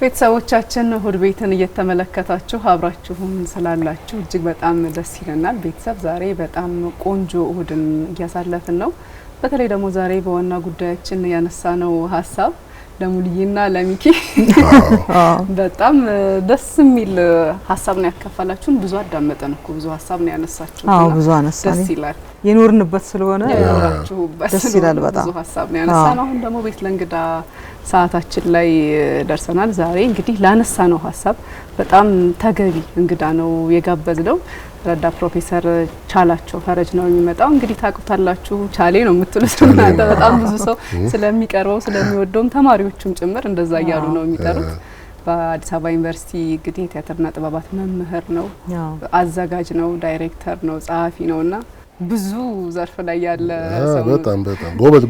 ቤተሰቦቻችን እሁድ ቤትን እየተመለከታችሁ አብራችሁን ስላላችሁ እጅግ በጣም ደስ ይለናል። ቤተሰብ ዛሬ በጣም ቆንጆ እሁድን እያሳለፍን ነው። በተለይ ደግሞ ዛሬ በዋና ጉዳያችን ያነሳነው ሀሳብ ለሙልዬና ለሚኪ በጣም ደስ የሚል ሀሳብ ነው ያካፈላችሁን። ብዙ አዳመጠን እኮ ብዙ ሀሳብ ነው ያነሳችሁ። ብዙ አነሳን። ደስ ይላል። የኖርንበት ስለሆነ ያወራችሁበት ደስ ይላል በጣም ብዙ ሀሳብ ነው ያነሳነው። አሁን ደግሞ ቤት ለእንግዳ ሰዓታችን ላይ ደርሰናል። ዛሬ እንግዲህ ላነሳነው ሀሳብ በጣም ተገቢ እንግዳ ነው የጋበዝነው። ረዳ ፕሮፌሰር ቻላቸው ፈረጅ ነው የሚመጣው። እንግዲህ ታውቁታላችሁ፣ ቻሌ ነው የምትሉት እናንተ። በጣም ብዙ ሰው ስለሚቀርበው ስለሚወደውም ተማሪዎቹም ጭምር እንደዛ እያሉ ነው የሚጠሩት። በአዲስ አበባ ዩኒቨርሲቲ እንግዲህ የቲያትርና ጥበባት መምህር ነው፣ አዘጋጅ ነው፣ ዳይሬክተር ነው፣ ጸሐፊ ነውና ብዙ ዘርፍ ላይ ያለ ሰው ነው። በጣም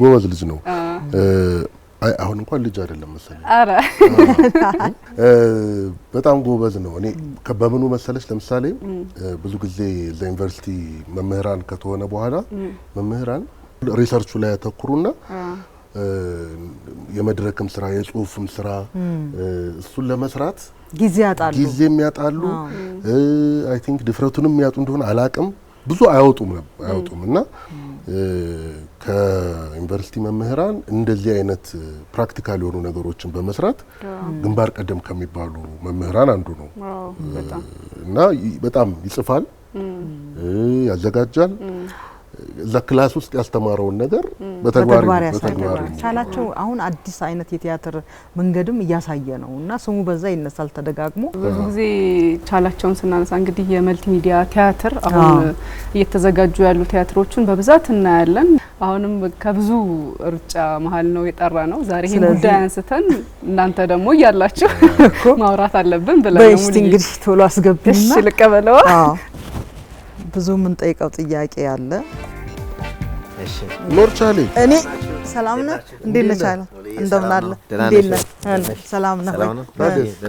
ጎበዝ ልጅ ነው። አሁን እንኳን ልጅ አይደለም መሰለኝ። አረ በጣም ጎበዝ ነው። እኔ በምኑ መሰለሽ፣ ለምሳሌ ብዙ ጊዜ ለዩኒቨርሲቲ መምህራን ከተሆነ በኋላ መምህራን ሪሰርቹ ላይ ያተኩሩና የመድረክም ስራ የጽሁፍም ስራ እሱን ለመስራት ጊዜ የሚያጣሉ አይ ቲንክ ድፍረቱንም የሚያጡ እንደሆነ አላቅም። ብዙ አያወጡም እና ከዩኒቨርሲቲ መምህራን እንደዚህ አይነት ፕራክቲካል የሆኑ ነገሮችን በመስራት ግንባር ቀደም ከሚባሉ መምህራን አንዱ ነው እና በጣም ይጽፋል፣ ያዘጋጃል። እዛ ክላስ ውስጥ ያስተማረውን ነገር በተግባር ቻላቸው። አሁን አዲስ አይነት የቲያትር መንገድም እያሳየ ነው እና ስሙ በዛ ይነሳል ተደጋግሞ። ብዙ ጊዜ ቻላቸውን ስናነሳ እንግዲህ የመልቲ ሚዲያ ቲያትር አሁን እየተዘጋጁ ያሉ ቲያትሮችን በብዛት እናያለን። አሁንም ከብዙ ሩጫ መሀል ነው የጠራ ነው። ዛሬ ይሄን ጉዳይ አንስተን እናንተ ደግሞ እያላችሁ ማውራት አለብን ብለን ነው። እንግዲህ ቶሎ አስገቢና እሺ ልቀበለው። ብዙ ምን ጠይቀው ጥያቄ አለ። እሺ ኖርቻሊ እኔ ሰላም ነህ? እንዴት ነህ ቻለ? እንደምን አለ? እንዴት ነህ? ሰላም ነህ?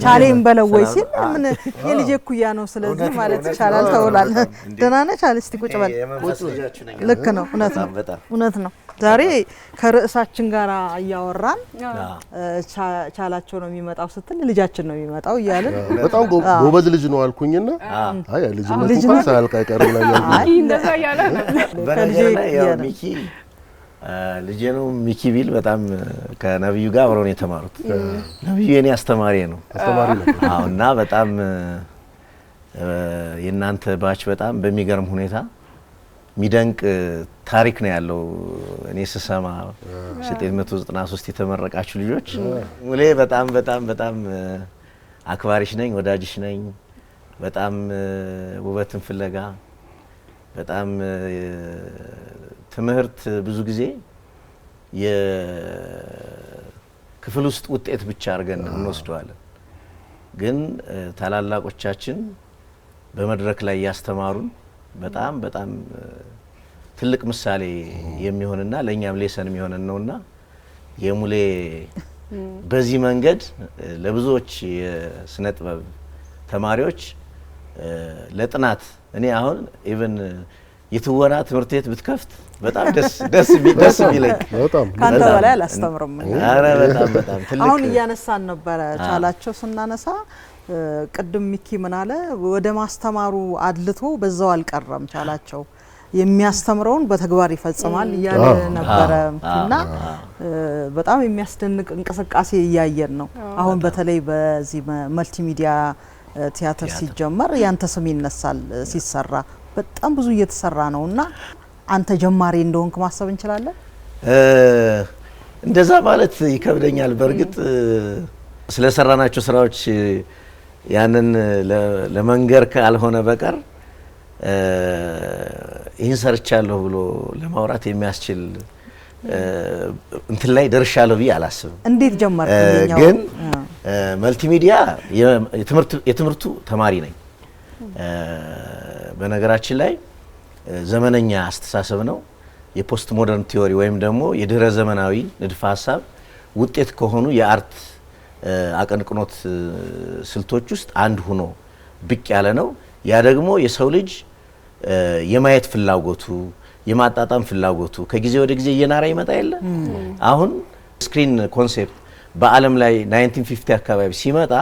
ቻሌም በለው ወይ ሲል ምን የልጄ ኩያ ነው ስለዚህ ማለት ይቻላል ተውላል። ደህና ነህ ቻለ? እስቲ ቁጭ በል። ልክ ነው፣ እውነት ነው። ዛሬ ከርዕሳችን ጋር እያወራን ቻላቸው ነው የሚመጣው ስትል ልጃችን ነው የሚመጣው እያልን በጣም ጎበዝ ልጅ ነው አልኩኝና አይ ልጅነቱ እንኳን ሳያልቅ አይቀርም ላይ ያልኩኝ እንደዛ ያለ ነው። ሚኪ ልጄ ነው። ሚኪ ቢል በጣም ከነብዩ ጋር አብረው ነው የተማሩት። ነብዩ የኔ አስተማሪ ነው። አዎና በጣም የናንተ ባች በጣም በሚገርም ሁኔታ ሚደንቅ ታሪክ ነው ያለው። እኔ ስሰማ 993 የተመረቃችሁ ልጆች ሙሌ በጣም አክባሪሽ ነኝ፣ ወዳጅሽ ነኝ። በጣም ውበትን ፍለጋ በጣም ትምህርት ብዙ ጊዜ የክፍል ውስጥ ውጤት ብቻ አድርገን እንወስደዋለን። ግን ታላላቆቻችን በመድረክ ላይ ያስተማሩን በጣም ትልቅ ምሳሌ የሚሆንና ለኛም ሌሰን የሚሆነን ነውና የሙሌ በዚህ መንገድ ለብዙዎች የስነ ጥበብ ተማሪዎች ለጥናት እኔ አሁን ኢቭን የትወና ትምህርት ቤት ብትከፍት በጣም ደስ የሚለኝ ካንተ በላይ አላስተምርም። አረ በጣም ትልቅ አሁን እያነሳን ነበር ቻላቸው ስናነሳ ቅድም ሚኪ ምን አለ ወደ ማስተማሩ አድልቶ በዛው አልቀረም። ቻላቸው የሚያስተምረውን በተግባር ይፈጽማል እያለ ነበረ እና በጣም የሚያስደንቅ እንቅስቃሴ እያየን ነው። አሁን በተለይ በዚህ መልቲ ሚዲያ ቲያትር ሲጀመር ያንተ ስም ይነሳል ሲሰራ በጣም ብዙ እየተሰራ ነውና አንተ ጀማሪ እንደሆንክ ማሰብ እንችላለን። እንደዛ ማለት ይከብደኛል። በርግጥ ስለሰራናቸው ስራዎች ያንን ለመንገር ካልሆነ በቀር ይህን ሰርቻለሁ ብሎ ለማውራት የሚያስችል እንትን ላይ ደርሻለሁ ብዬ አላስብም። እንዴት ጀመርክ? ግን መልቲሚዲያ የትምህርቱ ተማሪ ነኝ። በነገራችን ላይ ዘመነኛ አስተሳሰብ ነው። የፖስት ሞደርን ቲዮሪ ወይም ደግሞ የድህረ ዘመናዊ ንድፈ ሀሳብ ውጤት ከሆኑ የአርት አቀንቅኖት ስልቶች ውስጥ አንድ ሆኖ ብቅ ያለ ነው። ያ ደግሞ የሰው ልጅ የማየት ፍላጎቱ የማጣጣም ፍላጎቱ ከጊዜ ወደ ጊዜ እየናረ ይመጣ የለ። አሁን ስክሪን ኮንሴፕት በዓለም ላይ 1950 አካባቢ ሲመጣ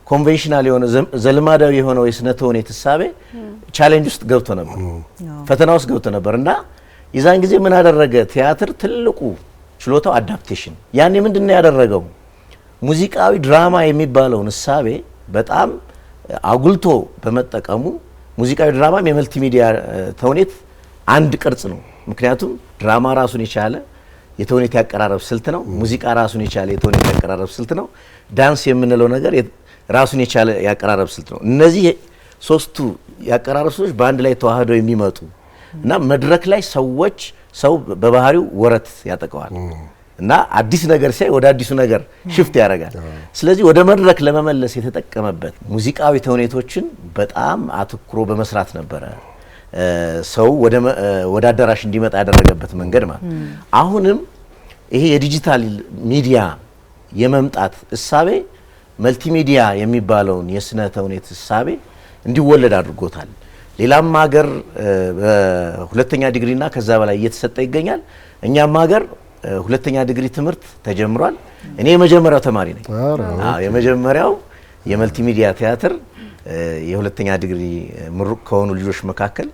ኮንቬንሽናል የሆነ ዘልማዳዊ የሆነው የስነ ተውኔት እሳቤ ቻሌንጅ ውስጥ ገብቶ ነበር፣ ፈተና ውስጥ ገብቶ ነበር እና የዛን ጊዜ ምን አደረገ ቲያትር ትልቁ ችሎታው አዳፕቴሽን። ያኔ ምንድነው ያደረገው ሙዚቃዊ ድራማ የሚባለውን እሳቤ በጣም አጉልቶ በመጠቀሙ ሙዚቃዊ ድራማም የመልቲሚዲያ ተውኔት አንድ ቅርጽ ነው። ምክንያቱም ድራማ ራሱን የቻለ የተውኔት ያቀራረብ ስልት ነው፣ ሙዚቃ ራሱን የቻለ የተውኔት ያቀራረብ ስልት ነው፣ ዳንስ የምንለው ነገር ራሱን የቻለ ያቀራረብ ስልት ነው። እነዚህ ሶስቱ ያቀራረብ ስልቶች በአንድ ላይ ተዋህደው የሚመጡ እና መድረክ ላይ ሰው በባህሪው ወረት ያጠቀዋል እና አዲስ ነገር ሲያይ ወደ አዲሱ ነገር ሽፍት ያደርጋል። ስለዚህ ወደ መድረክ ለመመለስ የተጠቀመበት ሙዚቃዊ ተውኔቶችን በጣም አትኩሮ በመስራት ነበረ ሰው ወደ አዳራሽ እንዲመጣ ያደረገበት መንገድ ማለት። አሁንም ይሄ የዲጂታል ሚዲያ የመምጣት እሳቤ መልቲሚዲያ የሚባለውን የስነ ተውኔት እሳቤ እንዲወለድ አድርጎታል። ሌላም ሀገር በሁለተኛ ዲግሪና ከዛ በላይ እየተሰጠ ይገኛል። እኛም ሀገር ሁለተኛ ዲግሪ ትምህርት ተጀምሯል። እኔ የመጀመሪያው ተማሪ ነኝ። የመጀመሪያው የመልቲሚዲያ ቲያትር የሁለተኛ ዲግሪ ምሩቅ ከሆኑ ልጆች መካከል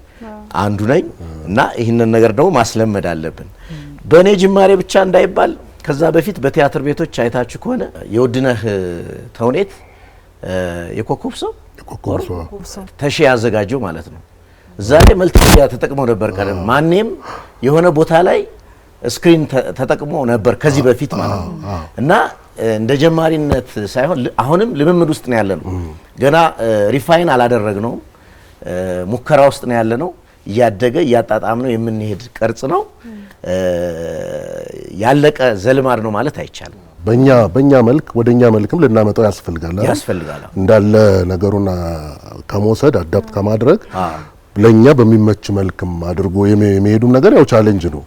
አንዱ ነኝ እና ይህንን ነገር ደግሞ ማስለመድ አለብን። በእኔ ጅማሬ ብቻ እንዳይባል ከዛ በፊት በቲያትር ቤቶች አይታችሁ ከሆነ የውድነህ ተውኔት የኮከብ ሰው ተሺ ያዘጋጀው ማለት ነው። እዛ ላይ መልቲሚዲያ ተጠቅመው ነበር። ቀደም ማንኔም የሆነ ቦታ ላይ ስክሪን ተጠቅሞ ነበር ከዚህ በፊት ማለት ነው እና እንደ ጀማሪነት ሳይሆን አሁንም ልምምድ ውስጥ ነው ያለነው። ገና ሪፋይን አላደረግነውም፣ ሙከራ ውስጥ ነው ያለነው። እያደገ እያጣጣም ነው የምንሄድ ቅርጽ ነው። ያለቀ ዘልማድ ነው ማለት አይቻልም። በእኛ መልክ ወደኛ መልክም ልናመጣው ያስፈልጋል እንዳለ ነገሩን ከመውሰድ አዳፕት ከማድረግ ለኛ በሚመች መልክም አድርጎ የሚሄዱም ነገር ያው ቻሌንጅ ነው።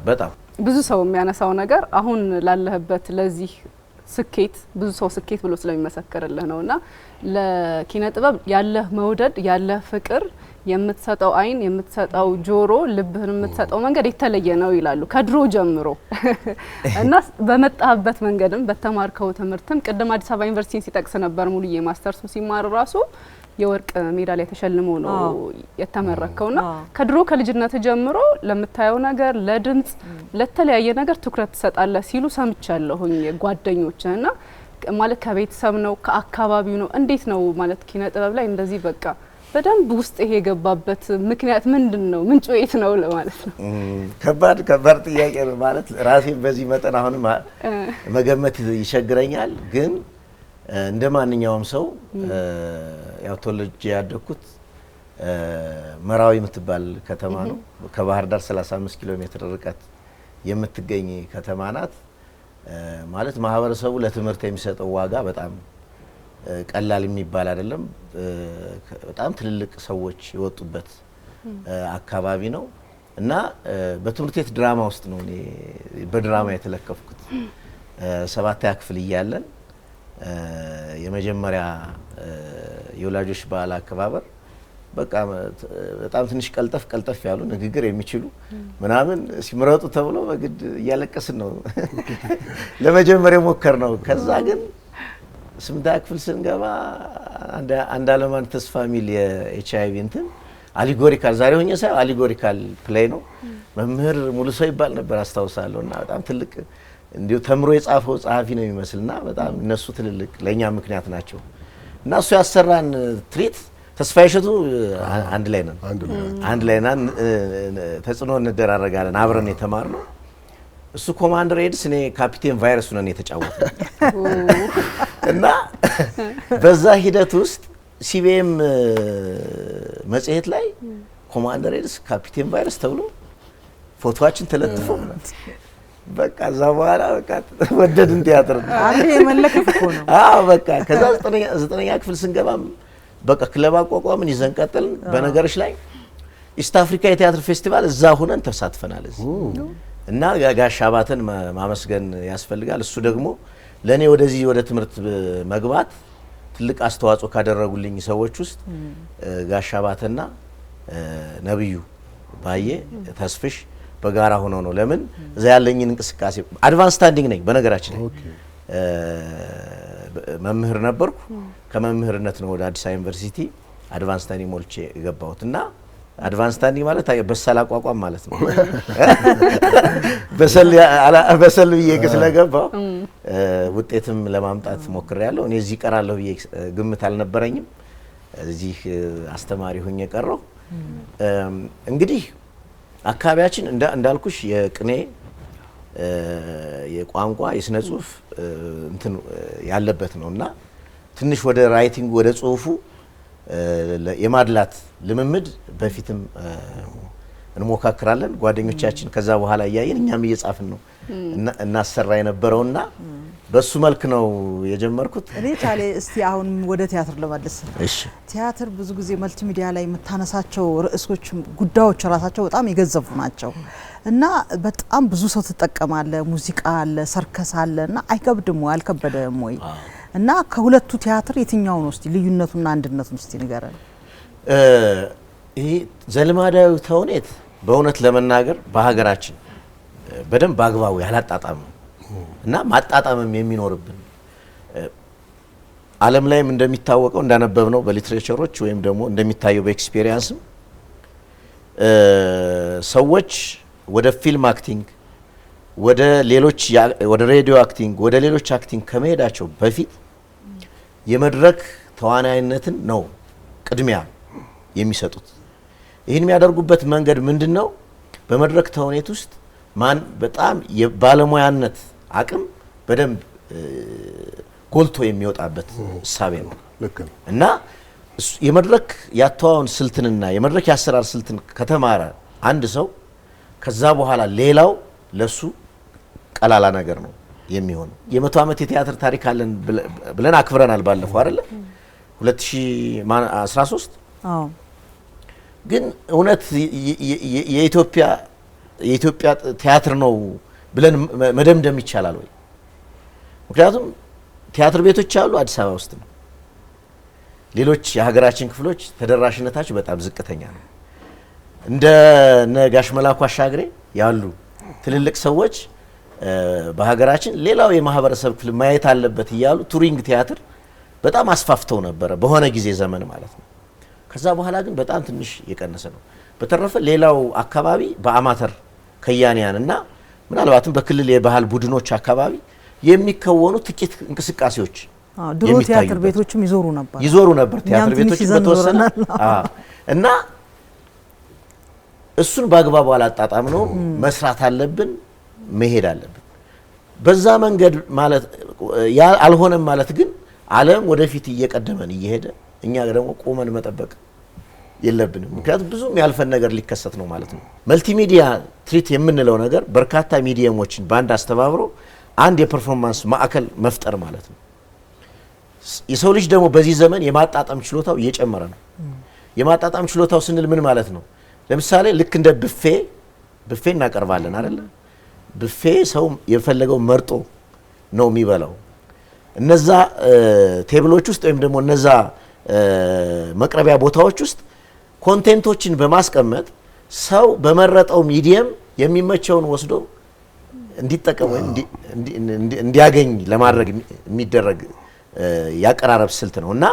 በጣም ብዙ ሰው የሚያነሳው ነገር አሁን ላለህበት ለዚህ ስኬት ብዙ ሰው ስኬት ብሎ ስለሚመሰክርልህ ነውና ለኪነ ጥበብ ያለህ መውደድ ያለህ ፍቅር የምትሰጠው አይን የምትሰጠው ጆሮ ልብህን የምትሰጠው መንገድ የተለየ ነው ይላሉ ከድሮ ጀምሮ እና በመጣህበት መንገድም በተማርከው ትምህርትም ቅድም አዲስ አበባ ዩኒቨርሲቲ ሲጠቅስ ነበር ሙሉዬ ማስተርሱ ሲማር ራሱ የወርቅ ሜዳሊያ ተሸልሞ ነው የተመረከውና ከድሮ ከልጅነት ጀምሮ ለምታየው ነገር ለድምጽ ለተለያየ ነገር ትኩረት ትሰጣለህ ሲሉ ሰምቻለሁኝ ጓደኞችና ማለት ከቤተሰብ ነው ከአካባቢው ነው እንዴት ነው ማለት ኪነ ጥበብ ላይ እንደዚህ በቃ በደንብ ውስጥ ይሄ የገባበት ምክንያት ምንድነው ምንጩ የት ነው ለማለት ነው። ከባድ ጥያቄ ነው ማለት ራሴን በዚህ መጠን አሁን መገመት ይቸግረኛል። ግን እንደ ማንኛውም ሰው ያው ተወልጄ ያደኩት መራዊ የምትባል ከተማ ነው። ከባህር ዳር 35 ኪሎ ሜትር ርቀት የምትገኝ ከተማ ናት። ማለት ማህበረሰቡ ለትምህርት የሚሰጠው ዋጋ በጣም ቀላል የሚባል አይደለም። በጣም ትልልቅ ሰዎች የወጡበት አካባቢ ነው እና በትምህርት ቤት ድራማ ውስጥ ነው እኔ በድራማ የተለከፍኩት። 7ኛ ክፍል እያለን የመጀመሪያ የወላጆች በዓል አከባበር በቃ በጣም ትንሽ ቀልጠፍ ያሉ ንግግር የሚችሉ ምናምን ሲመረጡ ተብሎ በግድ እያለቀስን ነው ለመጀመሪያ ሞከር ነው። ከዛ ግን 8ኛ ክፍል ስንገባ አንድ አለማን ተስፋ ሚል የኤችአይቪ እንትን አሊጎሪካል ዛሬ ሆኜ ሳይሆን አሊጎሪካል ፕሌይ ነው። መምህር ሙሉ ሰው ይባል ነበር አስታውሳለሁና በጣም ትልቅ እንዲሁ ተምሮ የጻፈው ጸሐፊ ነው የሚመስልና በጣም እነሱ ትልልቅ ለኛ ምክንያት ናቸው እና እሱ ያሰራን ትሪት ተስፋዬ እሸቱ አንድ ላይ ነን ተጽዕኖ እንደራረጋለን አብረን የተማርነው። እሱ ኮማንደር ኤድስ እኔ ካፒቴን ቫይረስ ነን የተጫወተው እና በዛ ሂደት ውስጥ ሲቢኤም መጽሔት ላይ ኮማንደር ኤድስ ካፒቴን ቫይረስ ተብሎ ፎቶአችን ተለጥፎ በቃ እዛ በኋላ በቃ ወደድን ቲያትር አንዴ የመለከፍ እኮ ነው። በቃ ከዛ 9ኛ ክፍል ስንገባም በቃ ክለብ አቋቋምን ይዘን ቀጥልን። በነገሮች ላይ ኢስት አፍሪካ የቲያትር ፌስቲቫል እዛ ሆነን ተሳትፈናል እና ጋሽ አባተን ማመስገን ያስፈልጋል። እሱ ደግሞ ለኔ ወደዚህ ወደ ትምህርት መግባት ትልቅ አስተዋጽኦ ካደረጉልኝ ሰዎች ውስጥ ጋሽ አባተና ነብዩ ባዬ ተስፍሽ በጋራ ሆኖ ነው። ለምን እዛ ያለኝን እንቅስቃሴ አድቫንስ ስታንዲንግ ነኝ በነገራችን ላይ መምህር ነበርኩ። ከመምህርነት ነው ወደ አዲስ አበባ ዩኒቨርሲቲ አድቫንስ ስታንዲንግ ሞልቼ የገባሁት እና አድቫንስ ስታንዲንግ ማለት በሰል አቋቋም ማለት ነው። በሰል ብዬ ስለገባሁ ውጤትም ለማምጣት ሞክሬያለሁ። እኔ እዚህ እቀራለሁ ብዬ ግምት አልነበረኝም። እዚህ አስተማሪ ሆኜ ቀረሁ። እንግዲህ አካባቢያችን እንዳልኩሽ የቅኔ የቋንቋ የስነ ጽሁፍ እንትን ያለበት ነውና ትንሽ ወደ ራይቲንግ ወደ ጽሁፉ የማድላት ልምምድ በፊትም እንሞካክራለን። ጓደኞቻችን ከዛ በኋላ እያየን እኛም እየጻፍን ነው እናሰራ የነበረውና በሱ መልክ ነው የጀመርኩት። እኔ ቻሌ እስቲ አሁን ወደ ቲያትር ልመልስ። እሺ ቲያትር ብዙ ጊዜ መልቲ ሚዲያ ላይ የምታነሳቸው ርዕሶች ጉዳዮች ራሳቸው በጣም የገዘፉ ናቸው እና በጣም ብዙ ሰው ተጠቀማለ። ሙዚቃ አለ፣ ሰርከስ አለ እና አይከብድም ወይ አልከበደም ወይ? እና ከሁለቱ ቲያትር የትኛው ነው እስቲ ልዩነቱና አንድነቱን እስቲ ንገረን። ይሄ ዘልማዳዊ ተውኔት በእውነት ለመናገር በሀገራችን በደንብ አግባቡ ያላጣጣም እና ማጣጣምም የሚኖርብን ዓለም ላይም እንደሚታወቀው እንዳነበብነው በሊትሬቸሮች ወይም ደግሞ እንደሚታየው በኤክስፒሪየንስም ሰዎች ወደ ፊልም አክቲንግ ወደ ሌሎች ወደ ሬዲዮ አክቲንግ ወደ ሌሎች አክቲንግ ከመሄዳቸው በፊት የመድረክ ተዋናይነትን ነው ቅድሚያ የሚሰጡት። ይህን የሚያደርጉበት መንገድ ምንድነው? በመድረክ ተውኔት ውስጥ ማን በጣም የባለሙያነት አቅም በደንብ ጎልቶ የሚወጣበት እሳቤ ነው እና የመድረክ ያተዋውን ስልትንና የመድረክ ያሰራር ስልትን ከተማረ አንድ ሰው ከዛ በኋላ ሌላው ለሱ ቀላላ ነገር ነው የሚሆነው። የ100 ዓመት የቲያትር ታሪክ አለን ብለን አክብረናል ባለፈው አይደለ 2013 ግን እውነት የኢትዮጵያ ቲያትር ነው ብለን መደምደም ይቻላል ወይ? ምክንያቱም ቲያትር ቤቶች አሉ አዲስ አበባ ውስጥ ነው። ሌሎች የሀገራችን ክፍሎች ተደራሽነታቸው በጣም ዝቅተኛ ነው። እንደ ነጋሽ መላኩ አሻግሬ ያሉ ትልልቅ ሰዎች በሀገራችን ሌላው የማህበረሰብ ክፍል ማየት አለበት እያሉ ቱሪንግ ቲያትር በጣም አስፋፍተው ነበረ በሆነ ጊዜ ዘመን ማለት ነው። ከዛ በኋላ ግን በጣም ትንሽ የቀነሰ ነው። በተረፈ ሌላው አካባቢ በአማተር ከያንያን እና ምናልባትም በክልል የባህል ቡድኖች አካባቢ የሚከወኑ ጥቂት እንቅስቃሴዎች ድሮ ቲያትር ቤቶችም ይዞሩ ነበር ቲያትር ቤቶች በተወሰነ እና እሱን በአግባቡ አላጣጣም ነው መስራት አለብን መሄድ አለብን። በዛ መንገድ ማለት ያ አልሆነም ማለት ግን ዓለም ወደፊት እየቀደመን እየሄደ እኛ ደግሞ ቆመን መጠበቅ የለብንም። ምክንያቱም ብዙ ያልፈን ነገር ሊከሰት ነው ማለት ነው። መልቲሚዲያ ትሪት የምንለው ነገር በርካታ ሚዲየሞችን ባንድ አስተባብሮ አንድ የፐርፎርማንስ ማዕከል መፍጠር ማለት ነው። የሰው ልጅ ደግሞ በዚህ ዘመን የማጣጣም ችሎታው እየጨመረ ነው። የማጣጣም ችሎታው ስንል ምን ማለት ነው? ለምሳሌ ልክ እንደ ቡፌ እናቀርባለን አይደል? ቡፌ ሰው የፈለገው መርጦ ነው የሚበላው። እነዛ ቴብሎች ውስጥ ወይም ደግሞ እነዛ መቅረቢያ ቦታዎች ውስጥ ኮንቴንቶችን በማስቀመጥ ሰው በመረጠው ሚዲየም የሚመቸውን ወስዶ እንዲጠቀም ወይም እንዲያገኝ ለማድረግ የሚደረግ ያቀራረብ ስልት ነው እና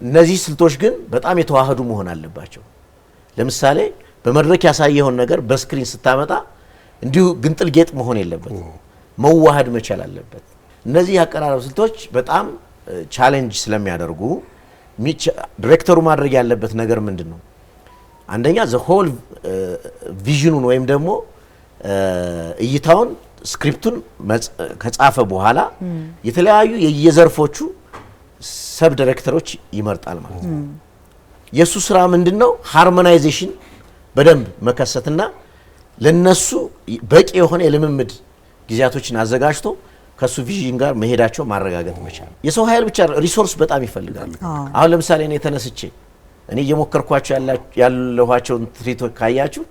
እነዚህ ስልቶች ግን በጣም የተዋህዱ መሆን አለባቸው። ለምሳሌ በመድረክ ያሳየውን ነገር በስክሪን ስታመጣ እንዲሁ ግንጥል ጌጥ መሆን የለበት፣ መዋሃድ መቻል አለበት። እነዚህ ያቀራረብ ስልቶች በጣም ቻሌንጅ ስለሚያደርጉ ዲሬክተሩ ማድረግ ያለበት ነገር ምንድነው? አንደኛ ዘ ሆል ቪዥኑን ወይም ደግሞ እይታውን ስክሪፕቱን ከጻፈ በኋላ የተለያዩ የየዘርፎቹ ሰብ ዳይሬክተሮች ይመርጣል ማለት ነው። የሱ ስራ ምንድነው? ሃርሞናይዜሽን በደንብ መከሰትና ለነሱ በቂ የሆነ የልምምድ ጊዜያቶችን አዘጋጅቶ ከሱ ቪዥን ጋር መሄዳቸው ማረጋገጥ መቻል። የሰው ኃይል ብቻ ሪሶርስ በጣም ይፈልጋል። አሁን ለምሳሌ እኔ ተነስቼ እኔ እየሞከርኳቸው ያለኋቸውን ትሪቶች ካያችሁ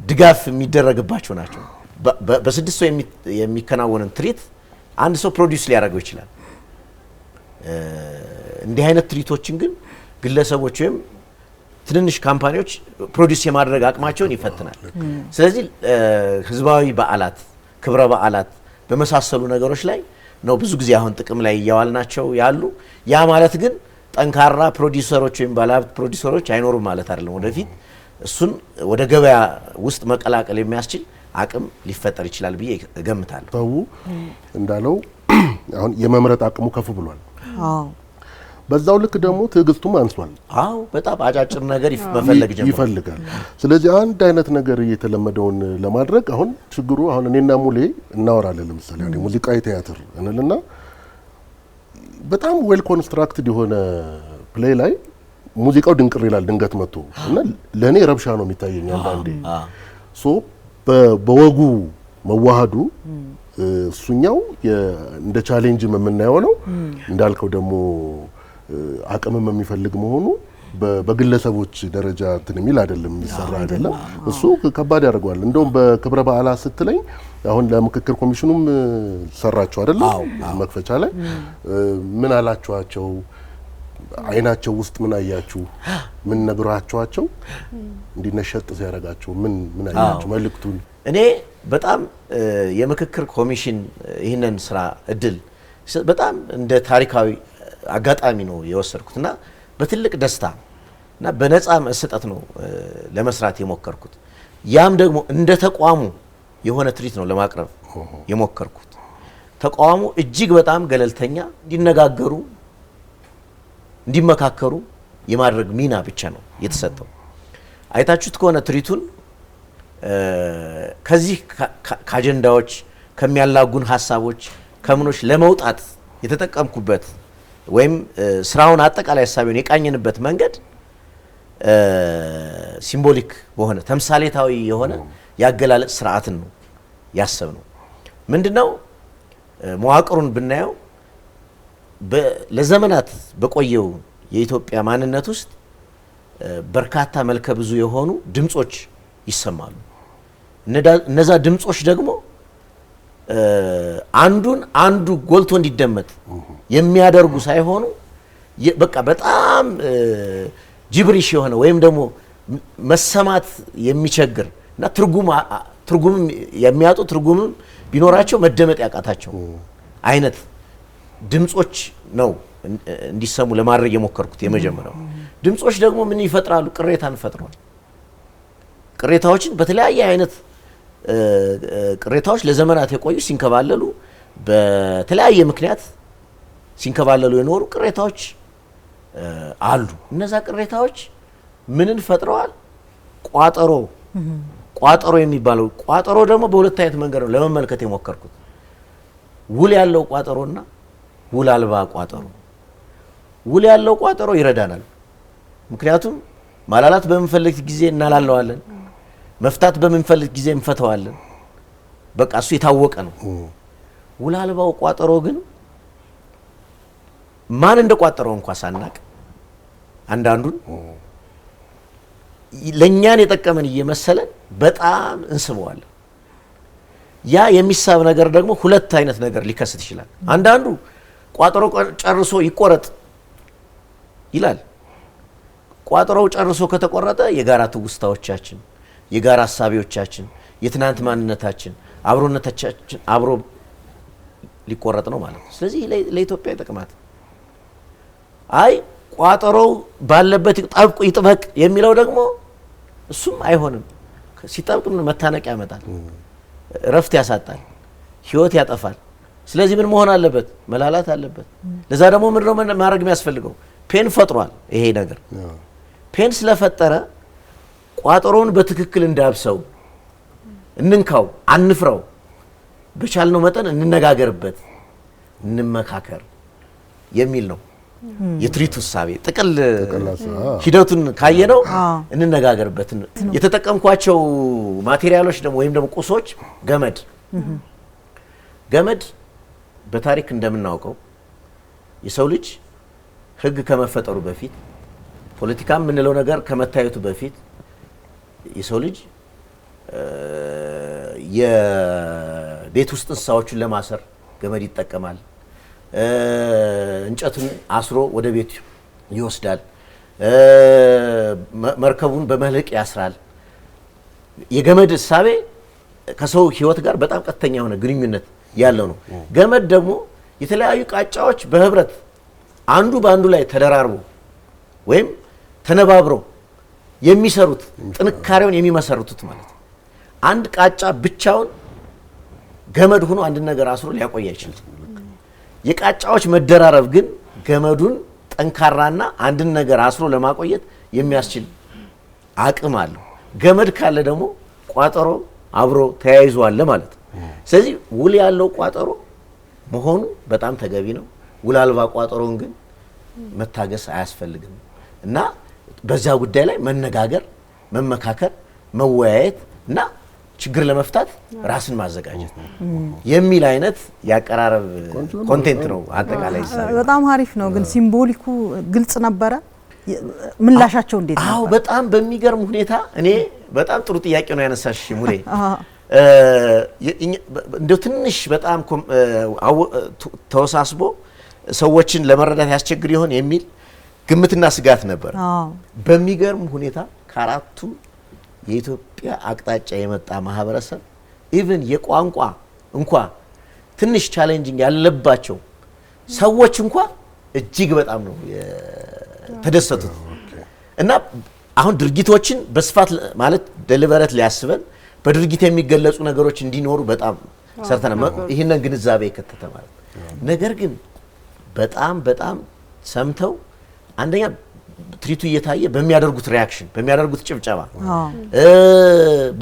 ድጋፍ የሚደረግባቸው ናቸው። በስድስት ሰው የሚከናወንን ትሪት አንድ ሰው ፕሮዲውስ ሊያደርገው ይችላል። እንዲህ አይነት ትሪቶችን ግን ግለሰቦች ወይም ትንንሽ ካምፓኒዎች ፕሮዲዩስ የማድረግ አቅማቸውን ይፈትናል። ስለዚህ ህዝባዊ በዓላት፣ ክብረ በዓላት በመሳሰሉ ነገሮች ላይ ነው ብዙ ጊዜ አሁን ጥቅም ላይ እያዋልናቸው ያሉ። ያ ማለት ግን ጠንካራ ፕሮዲዩሰሮች ወይም ባለሀብት ፕሮዲዩሰሮች አይኖሩም ማለት አይደለም። ወደፊት እሱን ወደ ገበያ ውስጥ መቀላቀል የሚያስችል አቅም ሊፈጠር ይችላል ብዬ እገምታለሁ። ሰው እንዳለው አሁን የመምረጥ አቅሙ ከፍ ብሏል። በዛው ልክ ደግሞ ትዕግስቱም አንሷል። አዎ በጣም አጫጭር ነገር መፈለግ ይፈልጋል። ስለዚህ አንድ አይነት ነገር እየተለመደውን ለማድረግ አሁን ችግሩ አሁን እኔና ሙሌ እናወራለን። ለምሳሌ አሁን ሙዚቃዊ ቲያትር እንልና በጣም ዌል ኮንስትራክትድ የሆነ ፕሌይ ላይ ሙዚቃው ድንቅር ይላል ድንገት መጥቶ እና ለኔ ረብሻ ነው የሚታየኝ አንዳንዴ። ሶ በወጉ መዋሃዱ እሱኛው እንደ ቻሌንጅ የምናየው ነው። እንዳልከው ደግሞ አቅምም የሚፈልግ መሆኑ በግለሰቦች ደረጃ እንትን የሚል አይደለም፣ የሚሰራ አይደለም። እሱ ከባድ ያደርገዋል። እንደውም በክብረ በዓላት ስትለኝ አሁን ለምክክር ኮሚሽኑም ሰራቸው አይደለም መክፈቻ ላይ ምን አላችኋቸው? አይናቸው ውስጥ ምን አያችሁ? ምን ነግራችኋቸው? እንዲነሸጥ ሲያረጋቸው ምን አያችሁ? መልእክቱን እኔ በጣም የምክክር ኮሚሽን ይህንን ስራ እድል በጣም እንደ ታሪካዊ አጋጣሚ ነው የወሰድኩትና በትልቅ ደስታ እና በነፃ መሰጠት ነው ለመስራት የሞከርኩት። ያም ደግሞ እንደ ተቋሙ የሆነ ትርኢት ነው ለማቅረብ የሞከርኩት። ተቋሙ እጅግ በጣም ገለልተኛ እንዲነጋገሩ እንዲመካከሩ የማድረግ ሚና ብቻ ነው የተሰጠው። አይታችሁት ከሆነ ትርኢቱን ከዚህ ከአጀንዳዎች ከሚያላጉን ሀሳቦች ከምኖች ለመውጣት የተጠቀምኩበት ወይም ስራውን አጠቃላይ ሀሳቡን የቃኘንበት መንገድ ሲምቦሊክ በሆነ ተምሳሌታዊ የሆነ ያገላለጽ ስርዓትን ነው ያሰብነው። ምንድነው መዋቅሩን ብናየው ለዘመናት በቆየው የኢትዮጵያ ማንነት ውስጥ በርካታ መልከ ብዙ የሆኑ ድምጾች ይሰማሉ። እነዛ ድምጾች ደግሞ አንዱ ጎልቶ እንዲደመጥ የሚያደርጉ ሳይሆኑ በቃ በጣም ጅብሪሽ የሆነ ወይም ደግሞ መሰማት የሚቸግር እና ትርጉም የሚያጡ ትርጉምም ቢኖራቸው መደመጥ ያቃታቸው አይነት ድምጾች ነው እንዲሰሙ ለማድረግ የሞከርኩት። የመጀመሪያው ድምጾች ደግሞ ምን ይፈጥራሉ? ቅሬታን ፈጥሯል። ቅሬታዎችን በተለያየ አይነት ቅሬታዎች ለዘመናት የቆዩ ሲንከባለሉ በተለያየ ምክንያት ሲንከባለሉ የኖሩ ቅሬታዎች አሉ። እነዛ ቅሬታዎች ምንን ፈጥረዋል? ቋጠሮ የሚባለው ቋጠሮ ደግሞ በሁለት አይነት መንገድ ነው ለመመልከት የሞከርኩት። ውል ያለው ቋጠሮና ውል አልባ ቋጠሮ። ውል ያለው ቋጠሮ ይረዳናል። ምክንያቱም ማላላት በምንፈልግ ጊዜ እናላለዋለን፣ መፍታት በምንፈልግ ጊዜ እንፈተዋለን። በቃ እሱ የታወቀ ነው። ውል አልባው ቋጠሮ ግን ማን እንደቋጠረው እንኳን ሳናቅ አንዳንዱን ለኛን የጠቀመን እየመሰለን በጣም እንስበዋለን። ያ የሚሳብ ነገር ደግሞ ሁለት አይነት ነገር ሊከሰት ይችላል። አንዳንዱ ቋጠሮ ጨርሶ ይቆረጥ ይላል። ቋጠሮው ጨርሶ ከተቆረጠ የጋራ ትውስታዎቻችን፣ የጋራ ሐሳቢዎቻችን፣ የትናንት ማንነታችን፣ አብሮነታችን አብሮ ሊቆረጥ ነው ማለት ነው። ስለዚህ ለኢትዮጵያ ይጠቅማት። አይ ቋጠሮው ባለበት ይጥበቅ የሚለው ደግሞ እሱም አይሆንም። ሲጠብቅ መታነቅ ያመጣል፣ እረፍት ያሳጣል፣ ህይወት ያጠፋል። ስለዚህ ምን መሆን አለበት? መላላት አለበት። ለዛ ደግሞ ምንድነው ማድረግ የሚያስፈልገው? ፔን ፈጥሯል። ይሄ ነገር ፔን ስለፈጠረ ቋጠሮውን በትክክል እንዳብሰው፣ እንንካው፣ አንፍራው፣ በቻልነው መጠን እንነጋገርበት፣ እንመካከር የሚል ነው የትርኢቱ እሳቤ። ጥቅል ሂደቱን ካየነው እንነጋገርበት። የተጠቀምኳቸው ማቴሪያሎች ደግሞ ወይም ደግሞ ቁሶች ገመድ በታሪክ እንደምናውቀው የሰው ልጅ ህግ ከመፈጠሩ በፊት ፖለቲካ የምንለው ነገር ከመታየቱ በፊት የሰው ልጅ የቤት ውስጥ እንስሳዎችን ለማሰር ገመድ ይጠቀማል። እንጨቱን አስሮ ወደ ቤት ይወስዳል። መርከቡን በመልህቅ ያስራል። የገመድ እሳቤ ከሰው ህይወት ጋር በጣም ቀጥተኛ የሆነ ግንኙነት ያለው ነው። ገመድ ደግሞ የተለያዩ ቃጫዎች በህብረት አንዱ በአንዱ ላይ ተደራርቦ ወይም ተነባብረው የሚሰሩት ጥንካሬውን የሚመሰርቱት ማለት ነው። አንድ ቃጫ ብቻውን ገመድ ሆኖ አንድ ነገር አስሮ ሊያቆይ አይችልም። የቃጫዎች መደራረብ ግን ገመዱን ጠንካራና አንድን ነገር አስሮ ለማቆየት የሚያስችል አቅም አለው። ገመድ ካለ ደግሞ ቋጠሮ አብሮ ተያይዞ አለ ማለት ነው። ስለዚህ ውል ያለው ቋጠሮ መሆኑ በጣም ተገቢ ነው። ውል አልባ ቋጠሮን ግን መታገስ አያስፈልግም እና በዛ ጉዳይ ላይ መነጋገር፣ መመካከር፣ መወያየት እና ችግር ለመፍታት ራስን ማዘጋጀት የሚል አይነት ያቀራረብ ኮንቴንት ነው። አጠቃላይ በጣም አሪፍ ነው። ግን ሲምቦሊኩ ግልጽ ነበረ። ምላሻቸው እንዴት ነበር? አዎ በጣም በሚገርም ሁኔታ እኔ በጣም ጥሩ ጥያቄ ነው ያነሳሽ ሙሌ። እንደው ትንሽ በጣም ተወሳስቦ ሰዎችን ለመረዳት ያስቸግር ይሆን የሚል ግምትና ስጋት ነበር። በሚገርም ሁኔታ ከአራቱ የኢትዮጵያ አቅጣጫ የመጣ ማህበረሰብ ኢቭን የቋንቋ እንኳ ትንሽ ቻሌንጂንግ ያለባቸው ሰዎች እንኳ እጅግ በጣም ነው ተደሰቱት እና አሁን ድርጊቶችን በስፋት ማለት ደሊቨረት ሊያስበን በድርጊት የሚገለጹ ነገሮች እንዲኖሩ በጣም ሰርተናል። ይሄንን ግንዛቤ ከተተ ማለት ነገር ግን በጣም ሰምተው አንደኛ ትሪቱ እየታየ በሚያደርጉት ሪአክሽን በሚያደርጉት ጭብጨባ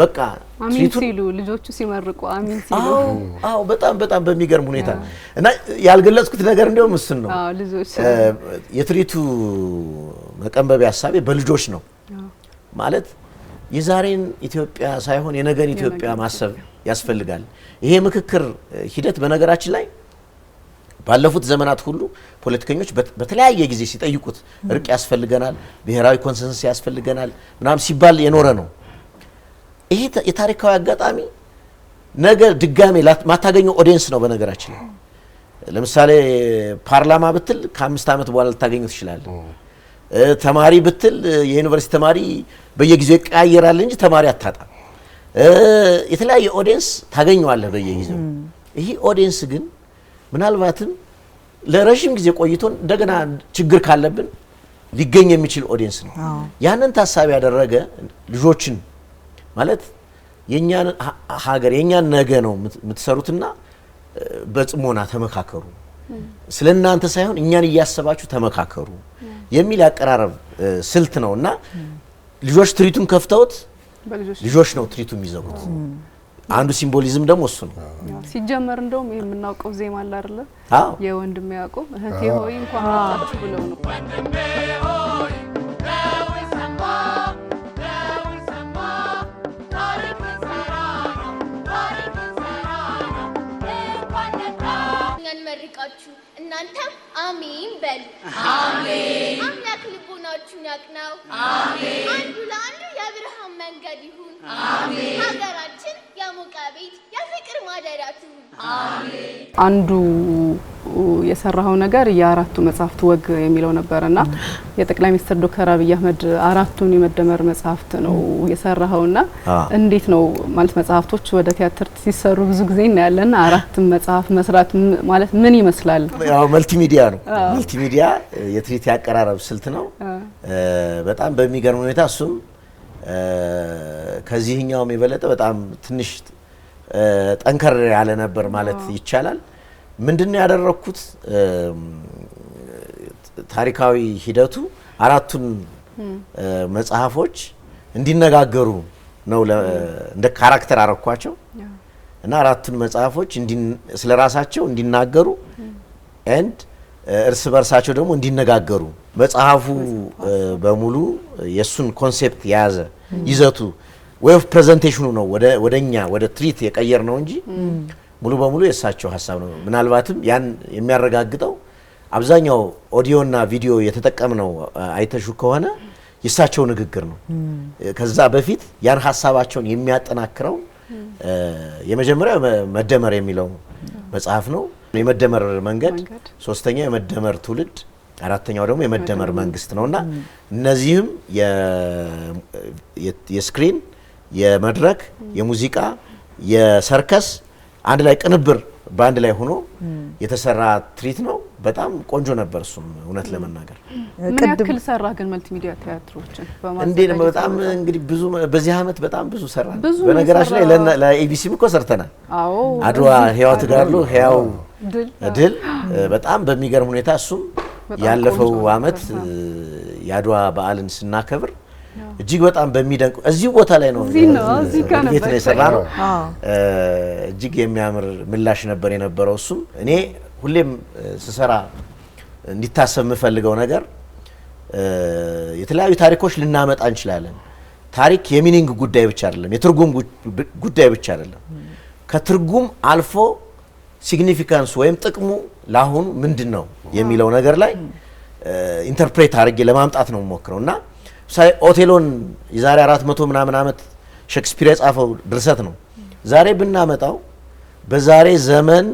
በቃ አሚን ሲሉ ልጆቹ ሲመርቁ አሚን ሲሉ አዎ በጣም በሚገርም ሁኔታ እና ያልገለጽኩት ነገር እንደውም እሱን ነው። ልጆች የትሪቱ መቀንበቢያ ሐሳቤ በልጆች ነው ማለት የዛሬን ኢትዮጵያ ሳይሆን የነገን ኢትዮጵያ ማሰብ ያስፈልጋል። ይሄ ምክክር ሂደት በነገራችን ላይ ባለፉት ዘመናት ሁሉ ፖለቲከኞች በተለያየ ጊዜ ሲጠይቁት እርቅ ያስፈልገናል፣ ብሔራዊ ኮንሰንሰስ ያስፈልገናል ምናም ሲባል የኖረ ነው። ይሄ የታሪካዊ አጋጣሚ ነገር ድጋሜ ማታገኘው ኦዲየንስ ነው። በነገራችን ላይ ለምሳሌ ፓርላማ ብትል ከ5 ዓመት በኋላ ልታገኙት ይችላል። ተማሪ ብትል የዩኒቨርሲቲ ተማሪ በየጊዜው ይቀያየራል እንጂ ተማሪ አታጣም። የተለያየ ኦዲየንስ ታገኘዋለህ በየጊዜው። ይሄ ኦዲየንስ ግን ምናልባትም ለረጅም ጊዜ ቆይቶ እንደገና ችግር ካለብን ሊገኝ የሚችል ኦዲየንስ ነው። ያንን ታሳቢ ያደረገ ልጆችን ማለት የኛን ሀገር የኛን ነገ ነው የምትሰሩትና በጽሞና ተመካከሩ፣ ስለናንተ ሳይሆን እኛን እያሰባችሁ ተመካከሩ የሚል ያቀራረብ ስልት ነውና ልጆች ትሪቱን ከፍተውት ልጆች ነው ትሪቱን የሚዘጉት። አንዱ ሲምቦሊዝም ደግሞ እሱ ነው። ሲጀመር እንደውም ይሄ የምናውቀው ዜማ አለ አይደለ? የወንድሜ ያዕቆብ እህቴ ሆይ እንኳን መጣችሁ ብለው ነው። ወንድሜ ሆይ ለዊሰማ ታሪክ ሰራ ነው እኛን መርቃችሁ እናንተም አሜን በሉ። አሜን። አምላክ ልቦናችሁን ያቅናው። አሜን። አንዱ ለአንዱ የብርሃን መንገድ ይሁን። አሜን። ሀገራችን የሞቀ ቤት የፍቅር ማደሪያ ትሁን። አሜን። አንዱ የሰራው ነገር የአራቱ መጽሐፍት ወግ የሚለው ነበርና የጠቅላይ ሚኒስትር ዶክተር አብይ አህመድ አራቱን የመደመር መጽሐፍት ነው የሰራውና እንዴት ነው ማለት መጽሐፍቶች ወደ ቲያትር ሲሰሩ ብዙ ጊዜ እናያለና አራት መጽሐፍ መስራት ማለት ምን ይመስላል? ያው መልቲሚዲያ ነው። መልቲሚዲያ የትሪት ያቀራረብ ስልት ነው። በጣም በሚገርም ሁኔታ እሱም ከዚህኛውም የበለጠ በጣም ትንሽ ጠንከር ያለ ነበር ማለት ይቻላል። ምንድነው ያደረኩት? ታሪካዊ ሂደቱ አራቱን መጽሐፎች እንዲነጋገሩ ነው እንደ ካራክተር አረኳቸው እና አራቱን መጽሐፎች ስለራሳቸው እንዲናገሩ ኤንድ እርስ በርሳቸው ደግሞ እንዲነጋገሩ መጽሐፉ በሙሉ የሱን ኮንሴፕት የያዘ ይዘቱ ወይ ኦፍ ፕሬዘንቴሽኑ ነው ወደኛ ወደ ትሪት የቀየር ነው እንጂ ሙሉ በሙሉ የሳቸው ሐሳብ ነው። ምናልባትም ያን የሚያረጋግጠው አብዛኛው ኦዲዮና ቪዲዮ የተጠቀምነው አይተሹ ከሆነ የሳቸው ንግግር ነው። ከዛ በፊት ያን ሐሳባቸውን የሚያጠናክረው የመጀመሪያው መደመር የሚለው መጽሐፍ ነው። የመደመር መንገድ፣ ሶስተኛው የመደመር ትውልድ አራተኛው ደግሞ የመደመር መንግስት ነውና እነዚህም የስክሪን የመድረክ የሙዚቃ የሰርከስ አንድ ላይ ቅንብር ባንድ ላይ ሆኖ የተሰራ ትርኢት ነው። በጣም ቆንጆ ነበር። እሱም እውነት ለመናገር ምን ያክል ሰራ ግን መልቲሚዲያ ቲያትሮችን እንዴ ነው በጣም እንግዲህ ብዙ በዚህ አመት በጣም ብዙ ሰራን። በነገራችን ላይ ለኤቢሲም እኮ ሰርተናል። አዎ አድዋ ህያው ተጋድሎ ህያው ድል በጣም በሚገርም ሁኔታ እሱም ያለፈው አመት የአድዋ በዓልን ስናከብር እጅግ በጣም በሚደንቅ እዚህ ቦታ ላይ ነው ቤት ነው የሰራነው። እጅግ የሚያምር ምላሽ ነበር የነበረው። እሱም እኔ ሁሌም ስሰራ እንዲታሰብ የምፈልገው ነገር የተለያዩ ታሪኮች ልናመጣ እንችላለን። ታሪክ የሚኒንግ ጉዳይ ብቻ አይደለም፣ የትርጉም ጉዳይ ብቻ አይደለም። ከትርጉም አልፎ ሲግኒፊካንስ ወይም ጥቅሙ ለአሁኑ ምንድነው የሚለው ነገር ላይ ኢንተርፕሬት አድርጌ ለማምጣት ነው የምሞክረውና ሳይ ኦቴሎን የዛሬ 400 ምናምን አመት ሼክስፒር የጻፈው ድርሰት ነው። ዛሬ ብናመጣው በዛሬ ዘመን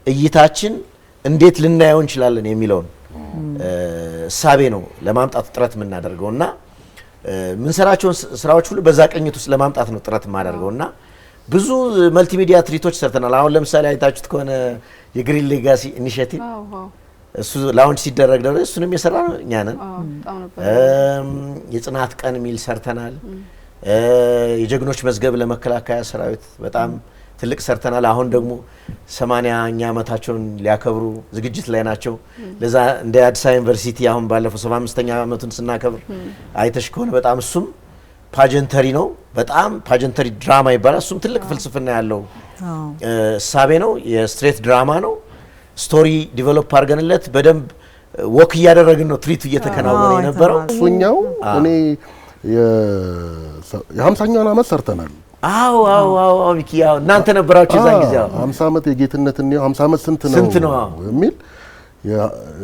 እይታችን እንዴት ልናየው እንችላለን የሚለውን እሳቤ ነው ለማምጣት ጥረት የምናደርገውና ምንሰራቸውን ስራዎች ሁሉ በዛ ቅኝት ውስጥ ለማምጣት ነው ጥረት የማደርገውና ብዙ መልቲሚዲያ ትርኢቶች ሰርተናል። አሁን ለምሳሌ አይታችሁት ከሆነ የግሪን ሌጋሲ ኢኒሺየቲቭ እሱ ላውንች ሲደረግ ደግሞ እሱንም የሰራነው እኛ ነን። የጽናት ቀን ሚል ሰርተናል። የጀግኖች መዝገብ ለመከላከያ ሰራዊት በጣም ትልቅ ሰርተናል። አሁን ደግሞ 80ኛ ዓመታቸውን ሊያከብሩ ዝግጅት ላይ ናቸው። ለዛ እንደ አዲስ አበባ ዩኒቨርሲቲ አሁን ባለፈው 75ኛ ዓመቱን ስናከብር አይተሽ ከሆነ በጣም እሱም ፓጀንተሪ ነው። በጣም ፓጀንተሪ ድራማ ይባላል። እሱም ትልቅ ፍልስፍና ያለው እሳቤ ነው። የስትሬት ድራማ ነው። ስቶሪ ዲቨሎፕ አድርገንለት በደንብ ወክ እያደረግን ነው ትርኢቱ እየተከናወነ የነበረው። እሱኛው እኔ የ50ኛውን ዓመት ሰርተናል። አዎ ሚኪ ያው እናንተ ነበራችሁ እዛ ጊዜ 50 ዓመት የጌትነት ነው 50 ዓመት ስንት ነው የሚል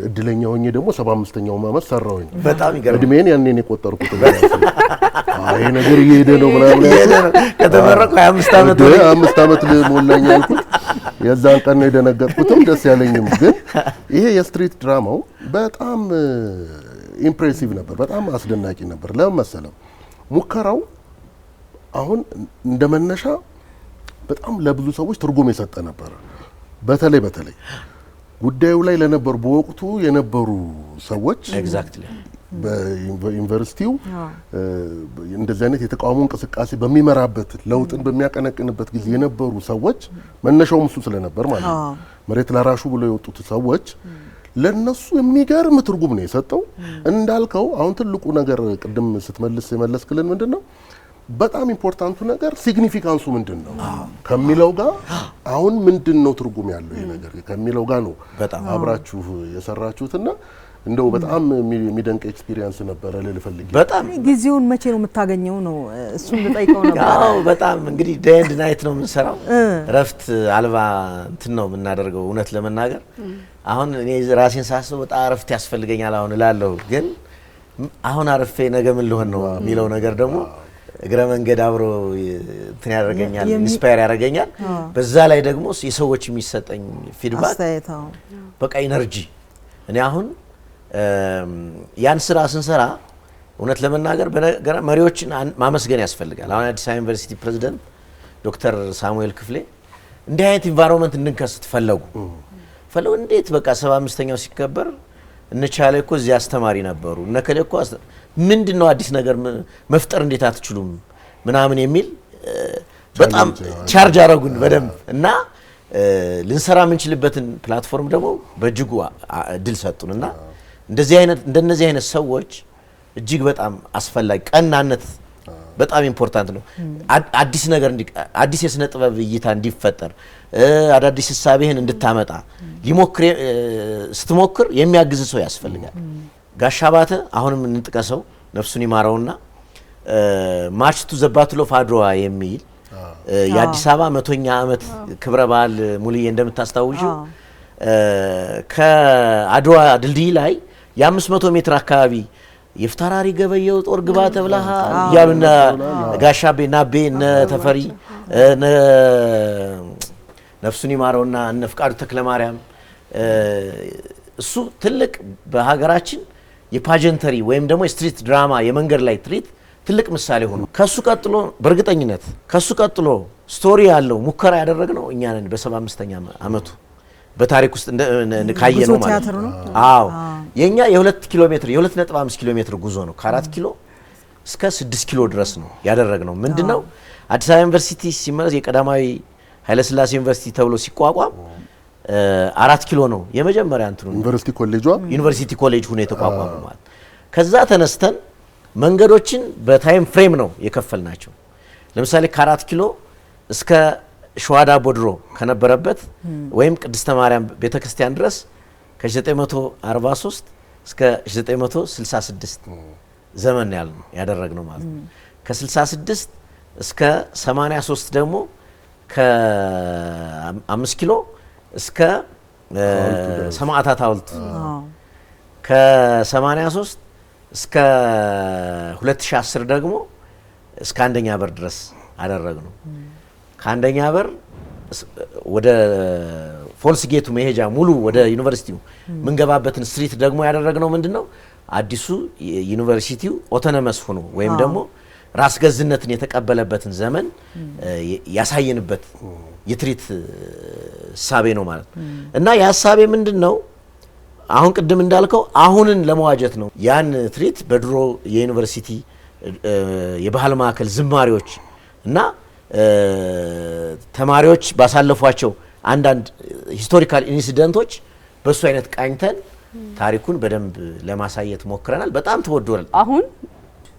እድለኛ ሆኜ ደግሞ 75ኛው ዓመት ሰራሁኝ። በጣም ይገርም እድሜን ያኔ ነው የቆጠርኩት። አይ ነገር እየሄደ ነው ምናምን ከተመረቁ 25 ዓመት ሞላኝ አልኩት። የዛን ቀን ነው የደነገጥኩትም ደስ ያለኝም። ግን ይሄ የስትሪት ድራማው በጣም ኢምፕሬሲቭ ነበር፣ በጣም አስደናቂ ነበር። ለምን መሰለም ሙከራው አሁን እንደመነሻ በጣም ለብዙ ሰዎች ትርጉም የሰጠ ነበር። በተለይ ጉዳዩ ላይ ለነበሩ በወቅቱ የነበሩ ሰዎች ኤግዛክትሊ በዩኒቨርሲቲው እንደዚህ አይነት የተቃውሞ እንቅስቃሴ በሚመራበት ለውጥን በሚያቀነቅንበት ጊዜ የነበሩ ሰዎች መነሻው እሱ ስለነበር ማለት ነው። መሬት ላራሹ ብሎ የወጡት ሰዎች ለነሱ የሚገርም ትርጉም ነው የሰጠው። እንዳልከው አሁን ትልቁ ነገር ቅድም ስትመልስ የመለስክልን ምንድነው በጣም ኢምፖርታንቱ ነገር ሲግኒፊካንሱ ምንድነው ከሚለው ጋር አሁን ምንድነው ትርጉም ያለው ይሄ ነገር ከሚለው ጋር ነው አብራችሁ የሰራችሁትና እንደው በጣም የሚደንቅ ኤክስፒሪየንስ ነበር ልልፈልግ። በጣም ጊዜውን መቼ ነው የምታገኘው ነው እሱን ልጠይቀው ነበር። አዎ በጣም እንግዲህ ዴይ ኤንድ ናይት ነው የምንሰራው። ረፍት አልባ እንትን ነው የምናደርገው። እውነት ለመናገር አሁን እኔ ራሴን ሳስበው በጣም ረፍት ያስፈልገኛል አሁን እላለሁ። ግን አሁን አርፌ ነገ ምን ልሆን ነው የሚለው ነገር ደግሞ እግረ መንገድ አብሮ እንትን ያደርገኛል፣ ኢንስፓየር ያደርገኛል። በዛ ላይ ደግሞ የሰዎች የሚሰጠኝ ፊድባክ በቃ ኢነርጂ እኔ አሁን ያን ስራ ስንሰራ እውነት ለመናገር መሪዎችን ማመስገን ያስፈልጋል። አሁን አዲስ አበባ ዩኒቨርሲቲ ፕሬዝዳንት ዶክተር ሳሙኤል ክፍሌ እንዲህ አይነት ኢንቫይሮንመንት እንድንከስት ፈለጉ። እንዴት በቃ 75ኛው ሲከበር እንቻለ እኮ እዚህ አስተማሪ ነበሩ እነከለ እኮ ምንድነው አዲስ ነገር መፍጠር እንዴት አትችሉም ምናምን የሚል በጣም ቻርጅ አረጉን በደንብ እና ልንሰራ የምንችልበትን ፕላትፎርም ደግሞ በእጅጉ ድል ሰጡንና እንደነዚህ አይነት ሰዎች እጅግ በጣም አስፈላጊ ቀናነት በጣም ኢምፖርታንት ነው። አዲስ ነገር አዲስ የስነ ጥበብ እይታ እንዲፈጠር አዳዲስ ሐሳብህን እንድታመጣ ስትሞክር የሚያግዝ ሰው ያስፈልጋል። ጋሻ ባተ አሁንም እንጥቀሰው ነፍሱን ይማረውና ማርች ቱ ዘ ባትል ኦፍ አድዋ የሚል የአዲስ አበባ 100ኛ ዓመት ክብረ በዓል ሙሉዬ እንደምታስታውሺው ከአድዋ ድልድይ ላይ የ500 ሜትር አካባቢ የፍታራሪ ገበየው ጦር ግባ ተብላሃ ያሉና ጋሻቤ ናቤ እነ ተፈሪ ነፍሱን ይማረውና እነ ፍቃዱ ተክለ ማርያም እሱ ትልቅ በሀገራችን የፓጀንተሪ ወይም ደግሞ የስትሪት ድራማ የመንገድ ላይ ትርኢት ትልቅ ምሳሌ ሆኖ ከሱ ቀጥሎ በእርግጠኝነት ከሱ ቀጥሎ ስቶሪ ያለው ሙከራ ያደረግነው እኛ ነን በ75ኛ ዓመቱ በታሪክ ውስጥ ካየነው ማለት ነው። አዎ የኛ የ2 ኪሎ ሜትር የ2.5 ኪሎ ሜትር ጉዞ ነው። ከ4 ኪሎ እስከ 6 ኪሎ ድረስ ነው ያደረግነው። ምንድነው አዲስ አበባ ዩኒቨርሲቲ ሲመረስ የቀዳማዊ ኃይለ ሥላሴ ዩኒቨርሲቲ ተብሎ ሲቋቋም 4 ኪሎ ነው የመጀመሪያ እንትኑ ዩኒቨርሲቲ ኮሌጅ ሆኖ የተቋቋመው ማለት። ከዛ ተነስተን መንገዶችን በታይም ፍሬም ነው የከፈልናቸው። ለምሳሌ ከ4 ኪሎ እስከ ሸዋዳ ቦድሮ ከነበረበት ወይም ቅድስተ ማርያም ቤተክርስቲያን ድረስ ከ943 እስከ 966 ዘመን ያደረግነው ማለት ነው። ከ66 እስከ 83 ደግሞ ከ5 ኪሎ እስከ ሰማዕታት ሐውልት ከ83 እስከ 2010 ደግሞ እስከ አንደኛ በር ድረስ አደረግነው። ከአንደኛ በር ወደ ፎልስ ጌቱ መሄጃ ሙሉ ወደ ዩኒቨርሲቲው ምንገባበትን ስትሪት ደግሞ ያደረግነው ምንድነው አዲሱ ዩኒቨርሲቲው ኦቶኖመስ ሆኖ ወይም ደግሞ ራስ ገዝነትን የተቀበለበትን ዘመን ያሳየንበት የትርኢት ሐሳቤ ነው ማለት እና የሐሳቤ ምንድነው አሁን ቅድም እንዳልከው አሁንን ለመዋጀት ነው። ያን ትርኢት በድሮ የዩኒቨርሲቲ የባህል ማዕከል ዝማሪዎች እና ተማሪዎች ባሳለፏቸው አንዳንድ ሂስቶሪካል ኢንሲደንቶች በሱ አይነት ቃኝተን ታሪኩን በደንብ ለማሳየት ሞክረናል። በጣም ተወዷል። አሁን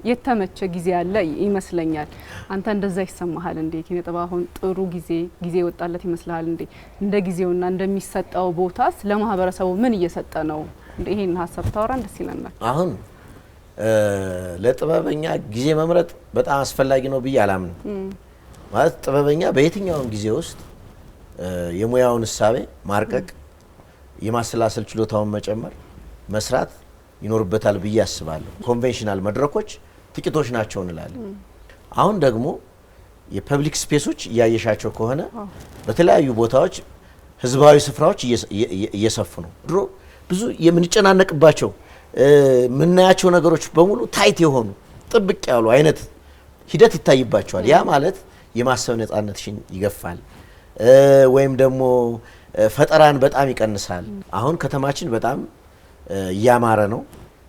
የተመቸ ጊዜ ያለ ይመስለኛል። አንተ እንደዛ ይሰማሃል እንዴ? ኪነ ጥበብ አሁን ጥሩ ጊዜ ወጣለት ይመስልሃል እንዴ? እንደ ጊዜውና እንደሚሰጠው ቦታስ ለማህበረሰቡ ምን እየሰጠ ነው? እንዴ ይሄን ሀሳብ ታወራን ደስ ይለናል። አሁን ለጥበበኛ ጊዜ መምረጥ በጣም አስፈላጊ ነው ብዬ አላምንም። ማለት ጥበበኛ በየትኛውም ጊዜ ውስጥ የሙያውን ሐሳቤ ማርቀቅ፣ የማሰላሰል ችሎታውን መጨመር፣ መስራት ይኖርበታል ብዬ አስባለሁ። ኮንቬንሽናል መድረኮች ጥቂቶች ናቸው እንላለን። አሁን ደግሞ የፐብሊክ ስፔሶች እያየሻቸው ከሆነ በተለያዩ ቦታዎች ህዝባዊ ስፍራዎች እየሰፉ ነው። ድሮ ብዙ የምንጨናነቅባቸው የምናያቸው ነገሮች በሙሉ ታይት የሆኑ ጥብቅ ያሉ አይነት ሂደት ይታይባቸዋል። ያ ማለት የማሰብ ነጻነትሽን ይገፋል ወይም ደግሞ ፈጠራን በጣም ይቀንሳል። አሁን ከተማችን በጣም እያማረ ነው፣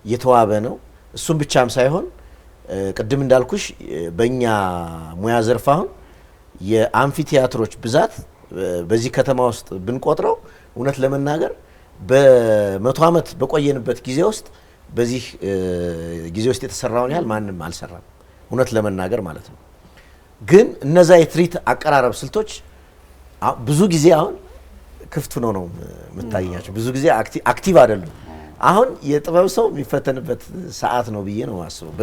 እየተዋበ ነው። እሱም ብቻም ሳይሆን ቅድም እንዳልኩሽ በእኛ ሙያ ዘርፍ አሁን የአምፊቲያትሮች ብዛት በዚህ ከተማ ውስጥ ብንቆጥረው እውነት ለመናገር በ100 ዓመት በቆየንበት ጊዜ ውስጥ በዚህ ጊዜ ውስጥ የተሰራውን ያህል ማንም አልሰራም፣ እውነት ለመናገር ማለት ነው። ግን እነዛ የትርኢት አቀራረብ ስልቶች ብዙ ጊዜ አሁን ክፍት ነው የምታገኛቸው። ብዙ ጊዜ አክቲቭ አይደሉም። አሁን የጥበብ ሰው የሚፈተንበት ሰዓት ነው ብዬ ነው የማስበው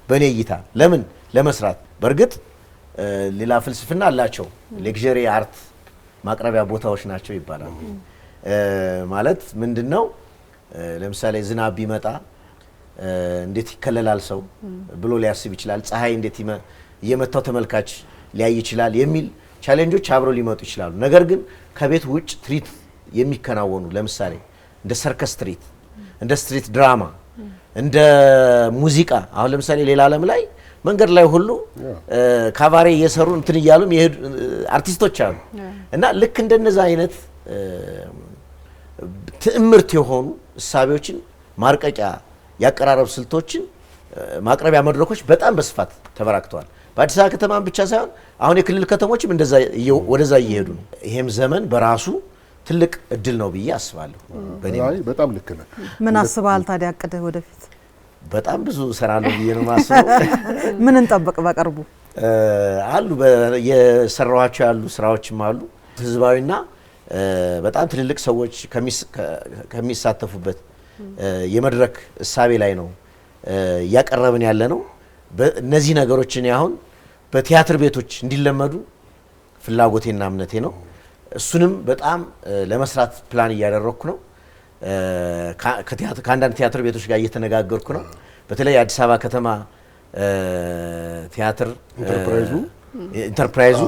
በኔ እይታ። ለምን ለመስራት በእርግጥ ሌላ ፍልስፍና አላቸው። ሌክዠሪ አርት ማቅረቢያ ቦታዎች ናቸው ይባላል። ማለት ምንድነው? ለምሳሌ ዝናብ ቢመጣ እንዴት ይከለላል ሰው ብሎ ሊያስብ ይችላል። ፀሐይ እንዴት የመታው ተመልካች ሊያይ ይችላል የሚል ቻሌንጆች አብረው ሊመጡ ይችላሉ። ነገር ግን ከቤት ውጭ ትርኢት የሚከናወኑ ለምሳሌ እንደ ሰርከስ ትርኢት፣ እንደ ስትሪት ድራማ፣ እንደ ሙዚቃ አሁን ለምሳሌ ሌላ ዓለም ላይ መንገድ ላይ ሁሉ ካባሬ እየሰሩ እንትን እያሉ የሚሄዱ አርቲስቶች አሉ እና ልክ እንደነዛ አይነት ትዕምርት የሆኑ እሳቤዎችን ማርቀቂያ ያቀራረብ ስልቶችን ማቅረቢያ መድረኮች በጣም በስፋት ተበራክተዋል። በአዲስ አበባ ከተማም ብቻ ሳይሆን አሁን የክልል ከተሞችም እንደዛ ወደዛ እየሄዱ ነው። ይሄም ዘመን በራሱ ትልቅ እድል ነው ብዬ አስባለሁ። በጣም ልክ ነህ። ምን አስበሃል ታዲያ አቅደህ ወደፊት? በጣም ብዙ እሰራለሁ ብዬ ነው የማስበው። ምን እንጠብቅ? በቅርቡ አሉ የሰራኋቸው ያሉ ስራዎችም አሉ። ህዝባዊና በጣም ትልልቅ ሰዎች ከሚሳተፉበት የመድረክ እሳቤ ላይ ነው እያቀረብን ያለ ነው። እነዚህ ነገሮችን አሁን በቲያትር ቤቶች እንዲለመዱ ፍላጎቴና እምነቴ ነው። እሱንም በጣም ለመስራት ፕላን እያደረኩ ነው። ከአንዳንድ ቲያትር ቤቶች ጋር እየተነጋገርኩ ነው። በተለይ አዲስ አበባ ከተማ ቲያትር ኢንተርፕራይዙ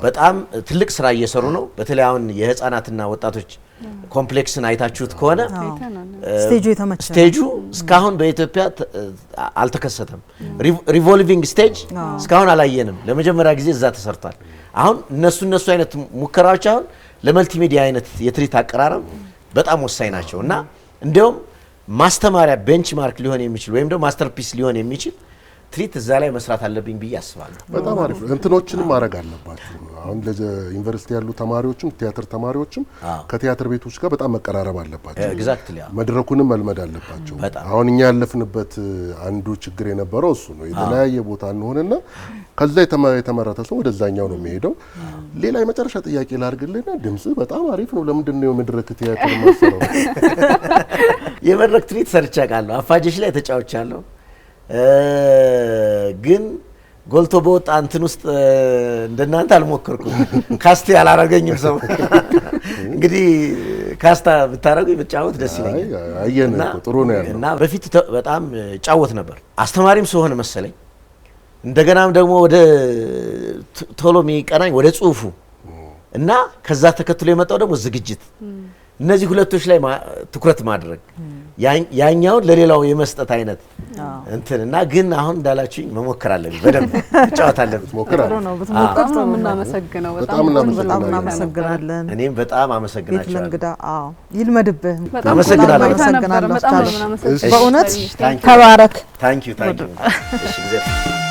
በጣም ትልቅ ስራ እየሰሩ ነው። በተለይ አሁን የህፃናትና ወጣቶች ኮምፕሌክስን አይታችሁት ከሆነ ስቴጁ እስካሁን በኢትዮጵያ አልተከሰተም። ሪቮልቪንግ ስቴጅ እስካሁን አላየንም። ለመጀመሪያ ጊዜ እዛ ተሰርቷል። አሁን እነሱ አይነት ሙከራዎች አሁን ለመልቲሚዲያ አይነት የትርኢት አቀራረብ በጣም ወሳኝ ናቸው እና እንዲያውም ማስተማሪያ ቤንችማርክ ሊሆን የሚችል ወይም ደግሞ ማስተርፒስ ሊሆን የሚችል ትርኢት እዛ ላይ መስራት አለብኝ ብዬ አስባለሁ። በጣም አሪፍ እንትኖችንም ማድረግ አለባችሁ። አሁን ለዩኒቨርሲቲ ያሉ ተማሪዎችም ቲያትር ተማሪዎችም ከቲያትር ቤቶች ጋር በጣም መቀራረብ አለባቸው። ኤግዛክትሊ መድረኩንም መልመድ አለባቸው። አሁን እኛ ያለፍንበት አንዱ ችግር የነበረው እሱ ነው። የተለያየ ቦታ እንሆንና ከዛ የተመረተ ሰው ወደዛኛው ነው የሚሄደው። ሌላ የመጨረሻ ጥያቄ ላድርግልህና ድምጽ በጣም አሪፍ ነው። ለምንድን ነው የመድረክ ቲያትር ማሰራው? የመድረክ ትርኢት ሰርቼ አውቃለሁ። አፋጀሽ ላይ ተጫውቻለሁ። ግን ጎልቶ በወጣ እንትን ውስጥ እንደናንተ አልሞከርኩም። ካስት ያላረገኝም ሰው እንግዲህ ካስታ ብታረጉኝ ብጫወት ደስ ይለኛል። አየነ ጥሩ ነው ያለው እና በፊት በጣም ጫወት ነበር። አስተማሪም ስለሆነ መሰለኝ እንደገናም ደግሞ ወደ ቶሎ የሚቀናኝ ወደ ጽሁፉ እና ከዛ ተከትሎ የመጣው ደግሞ ዝግጅት፣ እነዚህ ሁለቶች ላይ ትኩረት ማድረግ ያኛውን ለሌላው የመስጠት አይነት እንትን እና ግን አሁን እንዳላችሁኝ መሞከር አለብኝ። በደንብ ጫወት አለብኝ። ጥሩ ነው ብትሞክር ነው የምናመሰግነው። በጣም እናመሰግናለን። እኔም በጣም አመሰግናለሁ። ቤት ለእንግዳ ይልመድብህ። አመሰግናለሁ። በእውነት ተባረክ። ታንኪዩ። እሺ